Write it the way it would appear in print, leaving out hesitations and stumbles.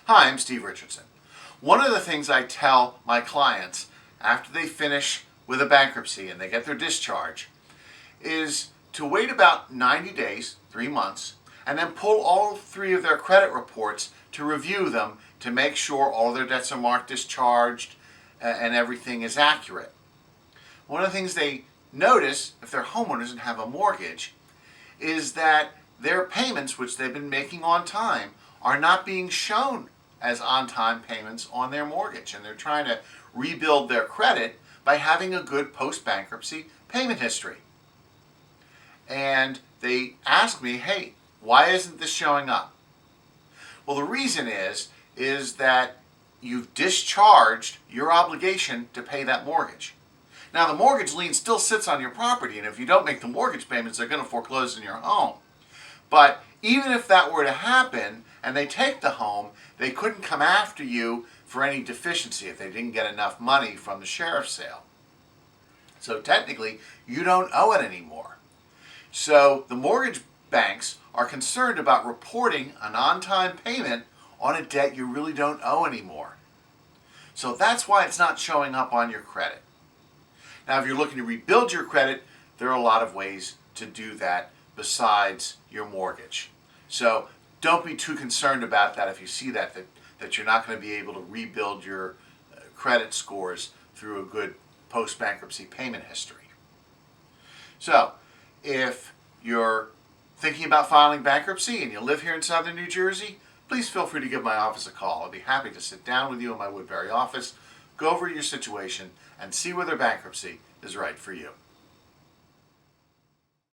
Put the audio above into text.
Hi, I'm Steve Richardson. One of the things I tell my clients after they finish with a bankruptcy and they get their discharge is to wait about 90 days, 3 months, and then pull all 3 of their credit reports to review them to make sure all their debts are marked discharged and everything is accurate. One of the things they notice if they're homeowners and have a mortgage is that their payments, which they've been making on time, are not being shown as on-time payments on their mortgage, and they're trying to rebuild their credit by having a good post-bankruptcy payment history. And they ask me, hey, why isn't this showing up? Well, the reason is that you've discharged your obligation to pay that mortgage. Now, the mortgage lien still sits on your property, and if you don't make the mortgage payments, they're going to foreclose in your home. But even if that were to happen and they take the home, they couldn't come after you for any deficiency if they didn't get enough money from the sheriff's sale. So technically, you don't owe it anymore. So the mortgage banks are concerned about reporting an on-time payment on a debt you really don't owe anymore. So that's why it's not showing up on your credit. Now, if you're looking to rebuild your credit, there are a lot of ways to do that besides your mortgage. So don't be too concerned about that if you see that you're not going to be able to rebuild your credit scores through a good post-bankruptcy payment history. So if you're thinking about filing bankruptcy and you live here in southern New Jersey, please feel free to give my office a call. I'll be happy to sit down with you in my Woodbury office, go over your situation, and see whether bankruptcy is right for you.